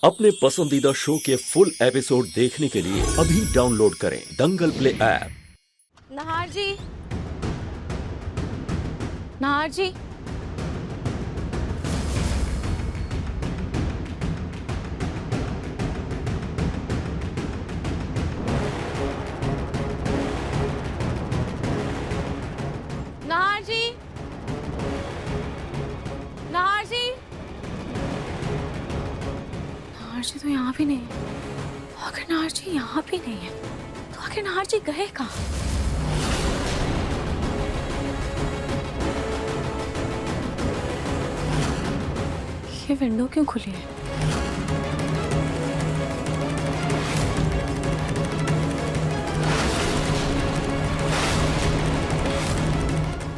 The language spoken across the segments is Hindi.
अपने पसंदीदा शो के फुल एपिसोड देखने के लिए अभी डाउनलोड करें दंगल प्ले ऐप। नाहर जी, नाहर जी, नाहर जी, नाहर जी, नाहर जी तो यहाँ भी नहीं है। अगर नाहर जी यहाँ भी नहीं है तो आखिर नाहर जी गए कहाँ? ये विंडो क्यों खुली है?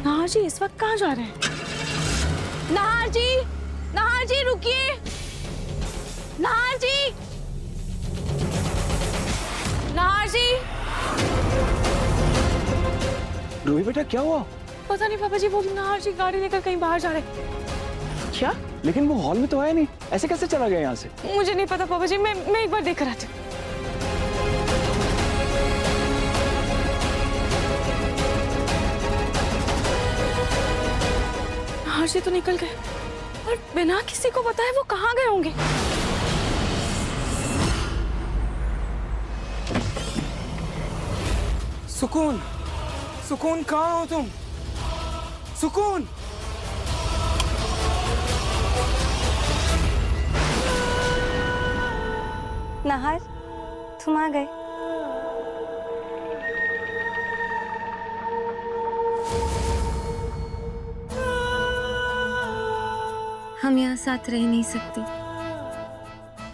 नाहर जी इस वक्त कहाँ जा रहे हैं? नाहर जी रुकिए। नाहर जी, नाहर जी। रूही बेटा क्या हुआ? पता नहीं पापा जी, वो नाहर जी गाड़ी लेकर कहीं बाहर जा रहे हैं। क्या? लेकिन वो हॉल में तो आया नहीं, ऐसे कैसे चला गया यहाँ से? मुझे नहीं पता पापा जी, मैं एक बार देख कर आती हूँ। नाहर जी तो निकल गए और बिना किसी को बताए वो कहाँ गए होंगे? सुकून, सुकून कहाँ हो तुम? सुकून, नाहर, तुम आ गए। हम यहाँ साथ रह नहीं सकते,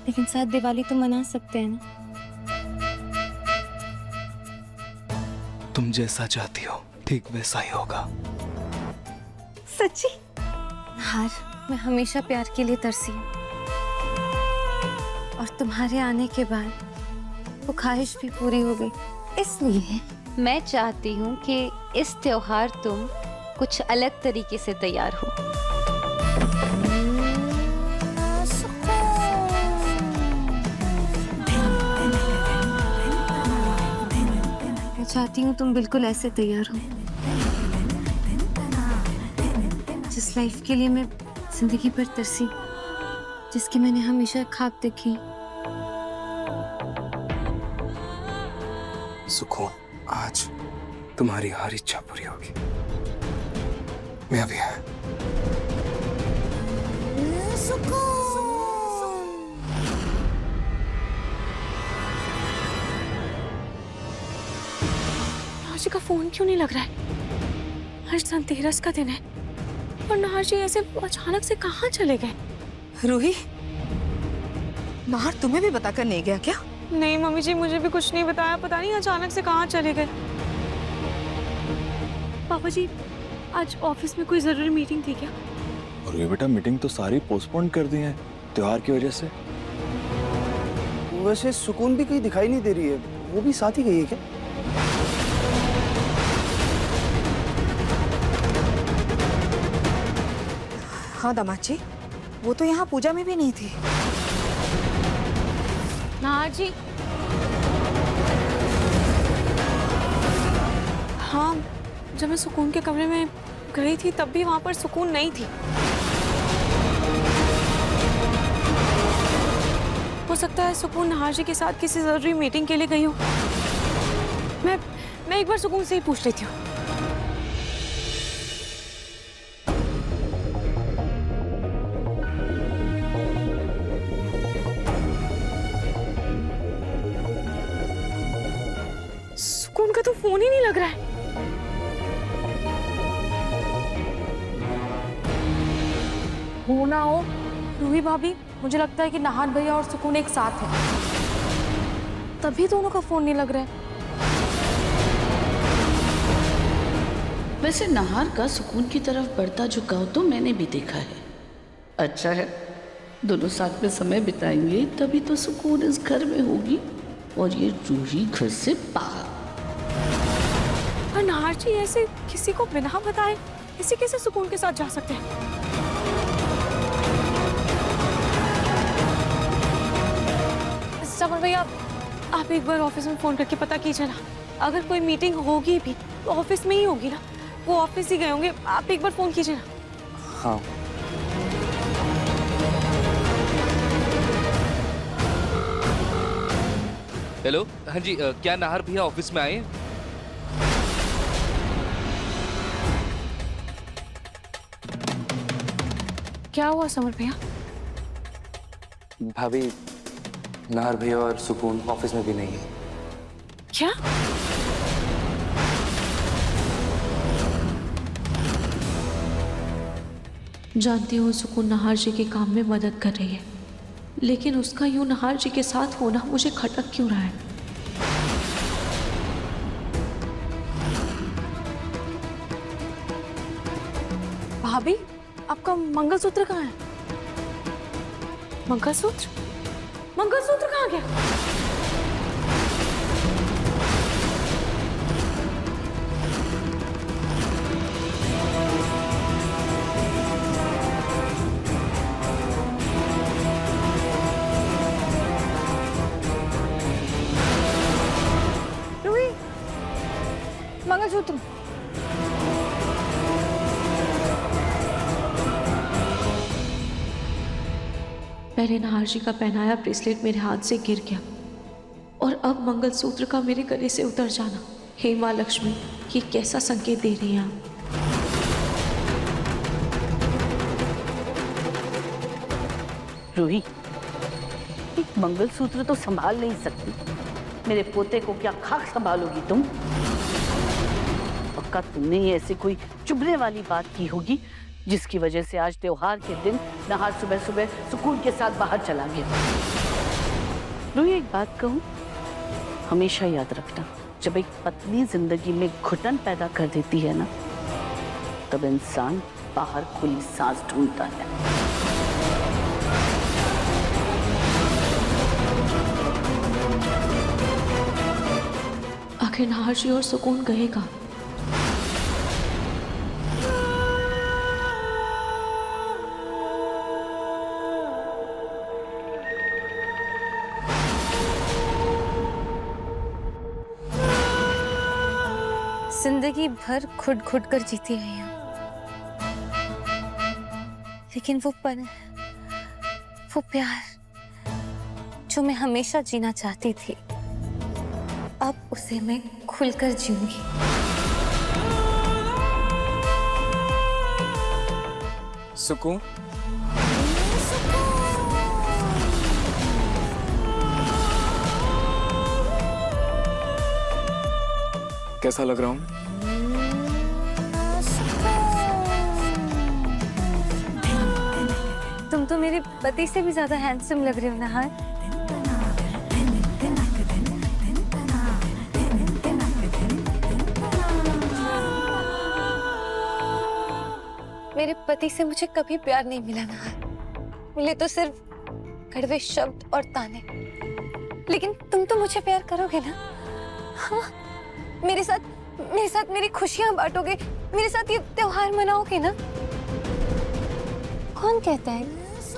लेकिन साथ दिवाली तो मना सकते हैं ना। तुम जैसा चाहती हो ठीक वैसा ही होगा। सच्ची? नाहर, मैं हमेशा प्यार के लिए तरसी हूँ, और तुम्हारे आने के बाद वो ख्वाहिश भी पूरी हो गई। इसलिए मैं चाहती हूँ कि इस त्योहार तुम कुछ अलग तरीके से तैयार हो। मैं चाहती हूँ तुम बिल्कुल ऐसे तैयार हो जिस लाइफ के लिए मैं जिंदगी भर तरसी, जिसकी मैंने हमेशा ख्वाब देखी। सुकून, आज तुम्हारी हर इच्छा पूरी होगी। मैं अभी है। नाहर जी का फोन क्यों नहीं लग रहा है? आज धनतेरस का दिन है और नाहर जी ऐसे अचानक से कहाँ चले गए? रूही, नाहर तुम्हें भी बताकर नहीं गया क्या? नहीं मम्मी जी, मुझे भी कुछ नहीं बताया। पता नहीं अचानक से कहाँ चले गए। पापा जी, आज ऑफिस में कोई जरूरी मीटिंग थी क्या? और ये बेटा मीटिंग तो सारी पोस्टपोन कर दी है त्योहार की वजह से। वैसे सुकून भी कहीं दिखाई नहीं दे रही है, वो भी साथ ही गई है क्या? हाँ दामाद जी, वो तो यहाँ पूजा में भी नहीं थी। नाहर जी, हाँ, जब मैं सुकून के कमरे में गई थी तब भी वहां पर सुकून नहीं थी। हो सकता है सुकून नाहर जी के साथ किसी जरूरी मीटिंग के लिए गई हो। मैं एक बार सुकून से ही पूछ लेती हूँ। सुकून का तो फोन ही नहीं लग रहा है। हो ना हो रूही भाभी, मुझे लगता है कि नाहर भैया और सुकून एक साथ है, तभी दोनों का फोन नहीं लग रहा है। वैसे नाहर का सुकून की तरफ बढ़ता झुकाव तो मैंने भी देखा है। अच्छा है, दोनों साथ में समय बिताएंगे तभी तो सुकून इस घर में होगी और ये रूही घर से बाहर। और नाहर जी ऐसे किसी को बिना बताए इसी कैसे सुकून के साथ जा सकते हैं? समर भैया, आप एक बार ऑफिस में फोन करके पता कीजिए ना, अगर कोई मीटिंग होगी भी तो ऑफिस में ही होगी ना, वो ऑफिस ही गए होंगे, आप एक बार फोन कीजिए ना। हाँ। हेलो, हाँ जी, क्या नाहर भैया ऑफिस में आए हैं? क्या हुआ समर भैया? भाभी, नाहर भैया और सुकून ऑफिस में भी नहीं है। क्या? जानती हूँ सुकून नाहर जी के काम में मदद कर रही है, लेकिन उसका यूं नाहर जी के साथ होना मुझे खटक क्यों रहा है? भाभी, आपका मंगलसूत्र कहाँ है? मंगलसूत्र? मंगलसूत्र कहाँ गया? रूही, मंगलसूत्र। पहले नाहर जी का पहनाया ब्रेसलेट मेरे हाथ से गिर गया और अब मंगलसूत्र का मेरे गले से उतर जाना। हे माँ लक्ष्मी, ये कैसा संकेत दे रही हैं आप? रूही, एक मंगलसूत्र तो संभाल नहीं सकती, मेरे पोते को क्या खाक संभालोगी तुम? पक्का तुमने ये ऐसी कोई चुभने वाली बात की होगी जिसकी वजह से आज त्योहार के दिन नाहर सुबह सुबह सुकून के साथ बाहर चला गया। रूही, एक बात कहूँ, हमेशा याद रखना, जब एक पत्नी जिंदगी में घुटन पैदा कर देती है ना, तब इंसान बाहर खुली सांस ढूंढता है। आखिर नाहर जी और सुकून गए कहाँ? जिंदगी भर खुद खुद कर जीती आई हूँ, लेकिन वो पल, वो प्यार जो मैं हमेशा जीना चाहती थी, अब उसे मैं खुलकर जीऊंगी। सुकून, कैसा लग रहा हूँ? तुम तो मेरे पति से भी ज्यादा हैंडसम लग रहे हो नाहर। मेरे पति से मुझे कभी प्यार नहीं मिला नाहर, मिले तो सिर्फ कड़वे शब्द और ताने। लेकिन तुम तो मुझे प्यार करोगे ना? हाँ, मेरे साथ मेरी खुशियां बांटोगे, मेरे साथ ये त्योहार मनाओगे ना? कौन कहता है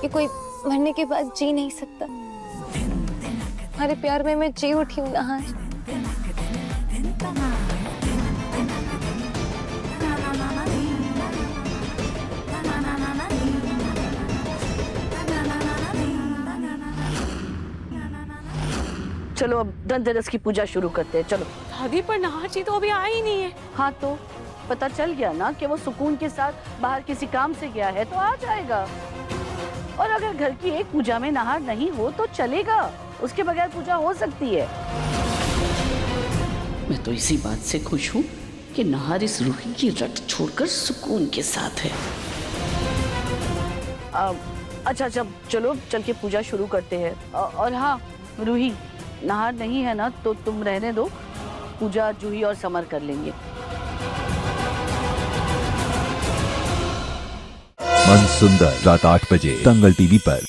कि कोई मरने के बाद जी नहीं सकता? हमारे प्यार में मैं जी उठी हूँ नाहर। चलो अब धनतेरस की पूजा शुरू करते हैं, चलो। दादी, पर नाहर जी तो अभी आए ही नहीं है। हाँ, तो पता चल गया ना कि वो सुकून के साथ बाहर किसी काम से गया है, तो आ जाएगा। और अगर घर की एक पूजा में नाहर नहीं हो तो चलेगा, उसके बगैर पूजा हो सकती है। मैं तो इसी बात से खुश हूँ कि नाहर इस रूही की रट छोड़कर सुकून के साथ है। अच्छा, चलो चल के पूजा शुरू करते हैं। और हाँ रूही, नाहर नहीं है ना तो तुम रहने दो, पूजा जूही और समर कर लेंगे। मन सुंदर, रात 8 बजे दंगल टीवी पर।